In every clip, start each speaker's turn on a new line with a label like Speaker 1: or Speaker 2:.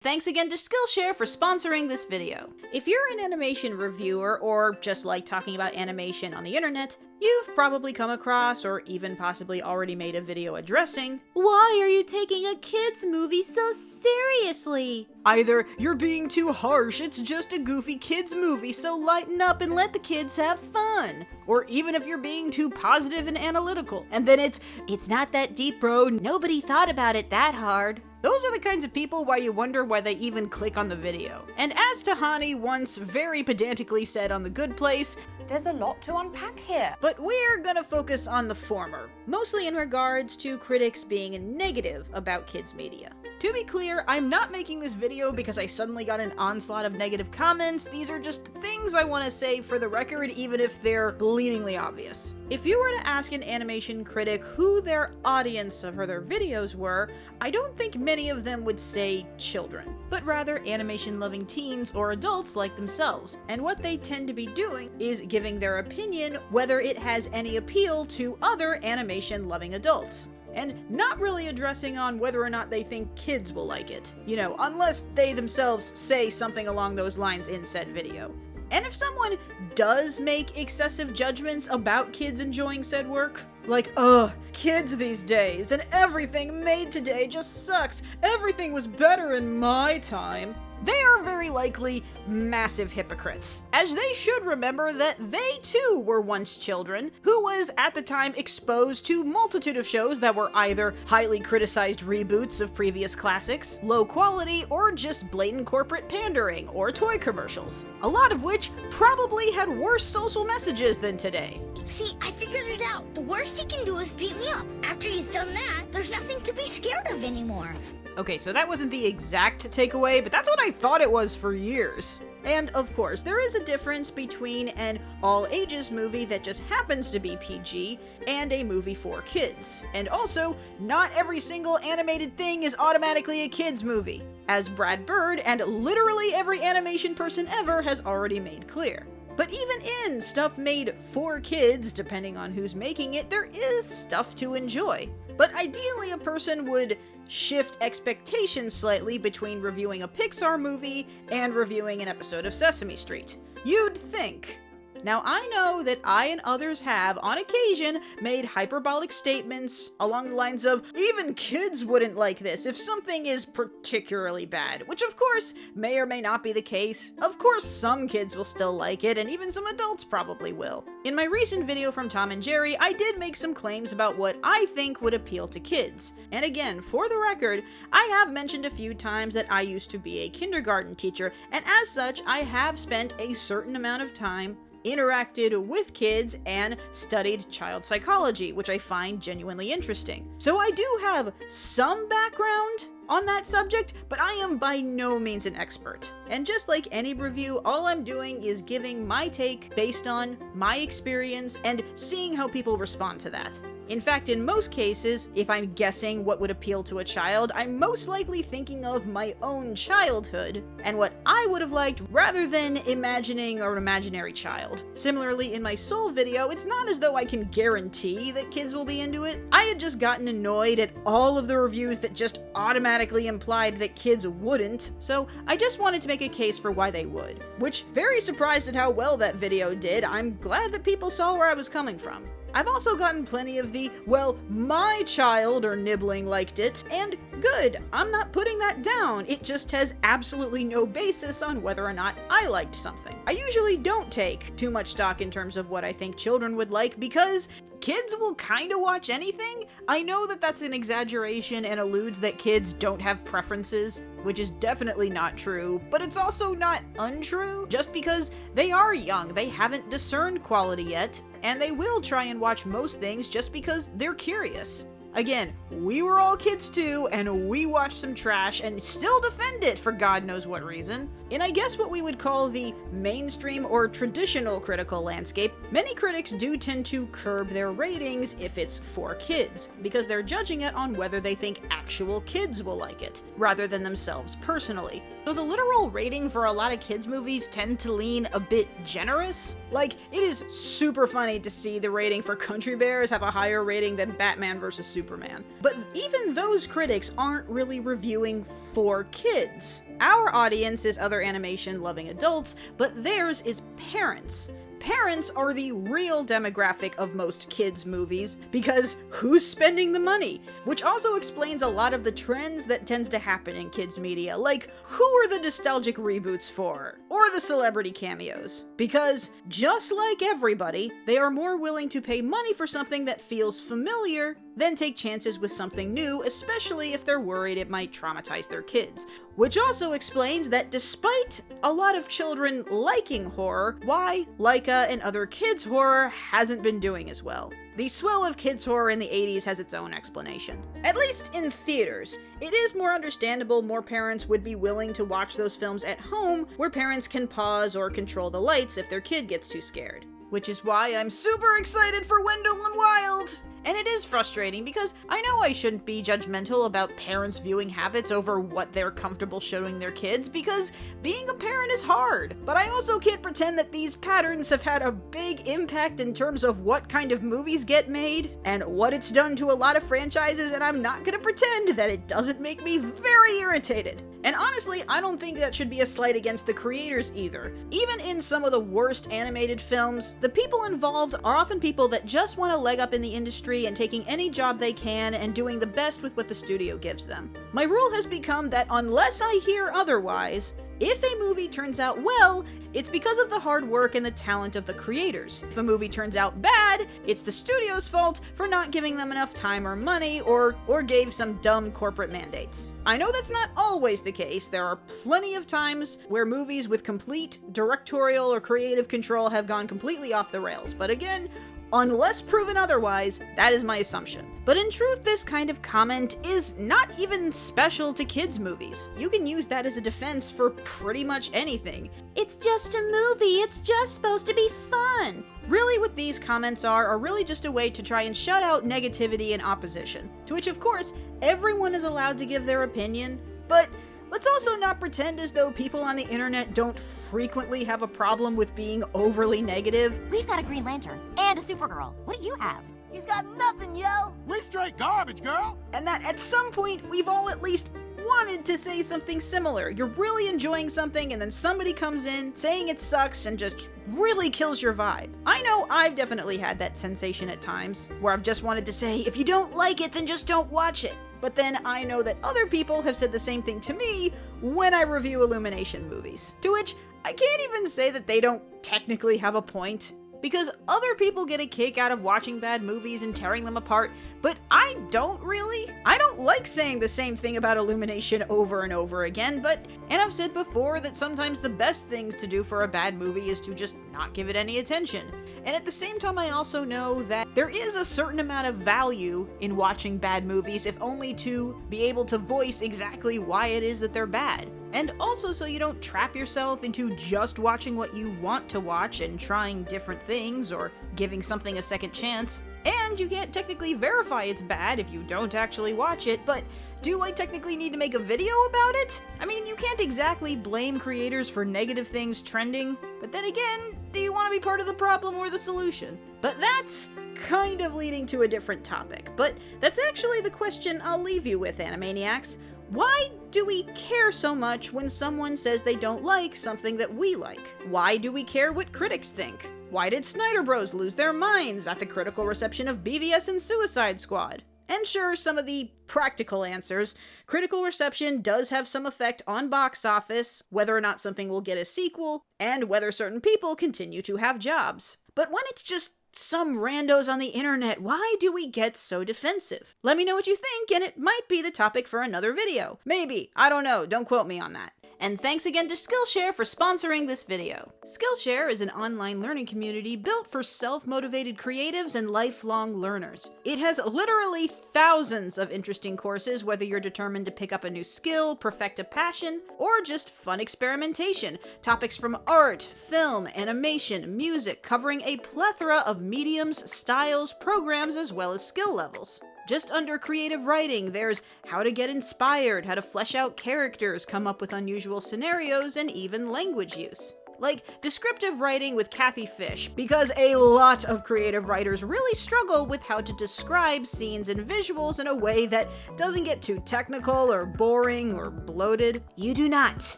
Speaker 1: thanks again to Skillshare for sponsoring this video. If you're an animation reviewer or just like talking about animation on the internet, you've probably come across or even possibly already made a video addressing, "Why are you taking a kids movie so seriously?" Either "You're being too harsh, it's just a goofy kids movie, so lighten up and let the kids have fun." Or even if you're being too positive and analytical, and then it's not that deep, bro, nobody thought about it that hard. Those are the kinds of people why you wonder why they even click on the video. And as Tahani once very pedantically said on The Good Place,
Speaker 2: "There's a lot to unpack here."
Speaker 1: But we're gonna focus on the former, mostly in regards to critics being negative about kids media. To be clear, I'm not making this video because I suddenly got an onslaught of negative comments. These are just things I want to say for the record, even if they're bleedingly obvious. If you were to ask an animation critic who their audience for their videos were, I don't think many of them would say children, but rather animation-loving teens or adults like themselves. And what they tend to be doing is giving their opinion whether it has any appeal to other animation-loving adults, and not really addressing on whether or not they think kids will like it. You know, unless they themselves say something along those lines in said video. And if someone does make excessive judgments about kids enjoying said work, like, "Ugh, kids these days, and everything made today just sucks, everything was better in my time," they are very likely massive hypocrites, as they should remember that they too were once children, who was at the time exposed to multitude of shows that were either highly criticized reboots of previous classics, low quality, or just blatant corporate pandering or toy commercials, a lot of which probably had worse social messages than today.
Speaker 3: "See, I figured it out. The worst he can do is beat me up. After he's done that, there's nothing to be scared of anymore."
Speaker 1: Okay, so that wasn't the exact takeaway, but that's what I thought it was for years. And of course, there is a difference between an all-ages movie that just happens to be PG and a movie for kids. And also, not every single animated thing is automatically a kids movie, as Brad Bird and literally every animation person ever has already made clear. But even in stuff made for kids, depending on who's making it, there is stuff to enjoy. But ideally, a person would shift expectations slightly between reviewing a Pixar movie and reviewing an episode of Sesame Street. You'd think. Now, I know that I and others have, on occasion, made hyperbolic statements along the lines of, "Even kids wouldn't like this if something is particularly bad," which of course may or may not be the case. Of course, some kids will still like it, and even some adults probably will. In my recent video from Tom and Jerry, I did make some claims about what I think would appeal to kids. And again, for the record, I have mentioned a few times that I used to be a kindergarten teacher, and as such, I have spent a certain amount of time interacted with kids and studied child psychology, which I find genuinely interesting. So I do have some background on that subject, but I am by no means an expert. And just like any review, all I'm doing is giving my take based on my experience and seeing how people respond to that. In fact, in most cases, if I'm guessing what would appeal to a child, I'm most likely thinking of my own childhood and what I would have liked rather than imagining an imaginary child. Similarly, in my Soul video, it's not as though I can guarantee that kids will be into it. I had just gotten annoyed at all of the reviews that just automatically implied that kids wouldn't, so I just wanted to make a case for why they would. Which, very surprised at how well that video did. I'm glad that people saw where I was coming from. I've also gotten plenty of the, "Well, my child or nibbling liked it," and good, I'm not putting that down, it just has absolutely no basis on whether or not I liked something. I usually don't take too much stock in terms of what I think children would like because kids will kinda watch anything. I know that that's an exaggeration and alludes that kids don't have preferences, which is definitely not true, but it's also not untrue. Just because they are young, they haven't discerned quality yet, and they will try and watch most things just because they're curious. Again, we were all kids too, and we watched some trash and still defend it for God knows what reason. In I guess what we would call the mainstream or traditional critical landscape, many critics do tend to curb their ratings if it's for kids, because they're judging it on whether they think actual kids will like it, rather than themselves personally. So the literal rating for a lot of kids movies tend to lean a bit generous. Like, it is super funny to see the rating for Country Bears have a higher rating than Batman vs. Superman. Superman. But even those critics aren't really reviewing for kids. Our audience is other animation-loving adults, but theirs is parents. Parents are the real demographic of most kids' movies, because who's spending the money? Which also explains a lot of the trends that tends to happen in kids' media, like who are the nostalgic reboots for? Or the celebrity cameos? Because, just like everybody, they are more willing to pay money for something that feels familiar than take chances with something new, especially if they're worried it might traumatize their kids. Which also explains that despite a lot of children liking horror, why Laika and other kids' horror hasn't been doing as well. The swell of kids' horror in the 80s has its own explanation. At least in theaters. It is more understandable more parents would be willing to watch those films at home, where parents can pause or control the lights if their kid gets too scared. Which is why I'm super excited for Wendell and Wild! And it is frustrating because I know I shouldn't be judgmental about parents' viewing habits over what they're comfortable showing their kids, because being a parent is hard. But I also can't pretend that these patterns have had a big impact in terms of what kind of movies get made, and what it's done to a lot of franchises, and I'm not gonna pretend that it doesn't make me very irritated. And honestly, I don't think that should be a slight against the creators either. Even in some of the worst animated films, the people involved are often people that just want a leg up in the industry and taking any job they can and doing the best with what the studio gives them. My rule has become that unless I hear otherwise, if a movie turns out well, it's because of the hard work and the talent of the creators. If a movie turns out bad, it's the studio's fault for not giving them enough time or money, or gave some dumb corporate mandates. I know that's not always the case. There are plenty of times where movies with complete directorial or creative control have gone completely off the rails, but again, unless proven otherwise, that is my assumption. But in truth, this kind of comment is not even special to kids' movies. You can use that as a defense for pretty much anything. It's just a movie, it's just supposed to be fun. Really what these comments are really just a way to try and shut out negativity and opposition. To which, of course, everyone is allowed to give their opinion, but let's also not pretend as though people on the internet don't frequently have a problem with being overly negative.
Speaker 4: We've got a Green Lantern and a Supergirl. What do you have?
Speaker 5: He's got nothing, yo! We straight garbage, girl!
Speaker 1: And that at some point, we've all at least wanted to say something similar. You're really enjoying something and then somebody comes in saying it sucks and just really kills your vibe. I know I've definitely had that sensation at times, where I've just wanted to say, if you don't like it, then just don't watch it. But then I know that other people have said the same thing to me when I review Illumination movies. To which, I can't even say that they don't technically have a point, because other people get a kick out of watching bad movies and tearing them apart, but I don't really. I don't like saying the same thing about Illumination over and over again, and I've said before that sometimes the best things to do for a bad movie is to just not give it any attention. And at the same time, I also know that there is a certain amount of value in watching bad movies, if only to be able to voice exactly why it is that they're bad. And also so you don't trap yourself into just watching what you want to watch and trying different things or giving something a second chance. And you can't technically verify it's bad if you don't actually watch it, but do I technically need to make a video about it? I mean, you can't exactly blame creators for negative things trending, but then again, do you want to be part of the problem or the solution? But that's kind of leading to a different topic, but that's actually the question I'll leave you with, Animaniacs. Why do we care so much when someone says they don't like something that we like? Why do we care what critics think? Why did Snyder Bros lose their minds at the critical reception of BVS and Suicide Squad? And sure, some of the practical answers. Critical reception does have some effect on box office, whether or not something will get a sequel, and whether certain people continue to have jobs. But when it's just some randos on the internet, why do we get so defensive? Let me know what you think, and it might be the topic for another video. Maybe. I don't know. Don't quote me on that. And thanks again to Skillshare for sponsoring this video. Skillshare is an online learning community built for self-motivated creatives and lifelong learners. It has literally thousands of interesting courses, whether you're determined to pick up a new skill, perfect a passion, or just fun experimentation. Topics from art, film, animation, music, covering a plethora of mediums, styles, programs, as well as skill levels. Just under creative writing, there's how to get inspired, how to flesh out characters, come up with unusual scenarios, and even language use. like descriptive writing with Kathy Fish, because a lot of creative writers really struggle with how to describe scenes and visuals in a way that doesn't get too technical or boring or bloated. You do not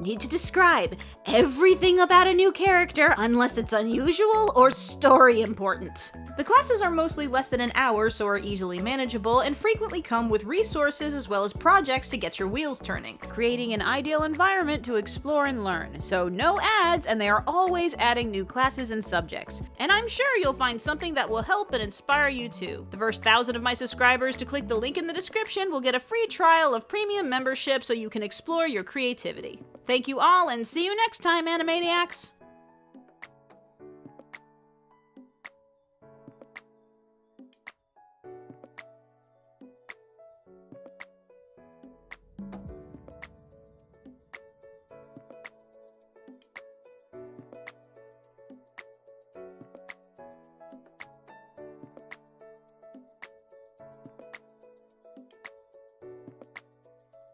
Speaker 1: need to describe everything about a new character unless it's unusual or story important. The classes are mostly less than an hour, so are easily manageable, and frequently come with resources as well as projects to get your wheels turning, creating an ideal environment to explore and learn. So no ads, and they are always adding new classes and subjects. And I'm sure you'll find something that will help and inspire you too. The first 1,000 of my subscribers to click the link in the description will get a free trial of premium membership so you can explore your creativity. Thank you all, and see you next time, Animaniacs!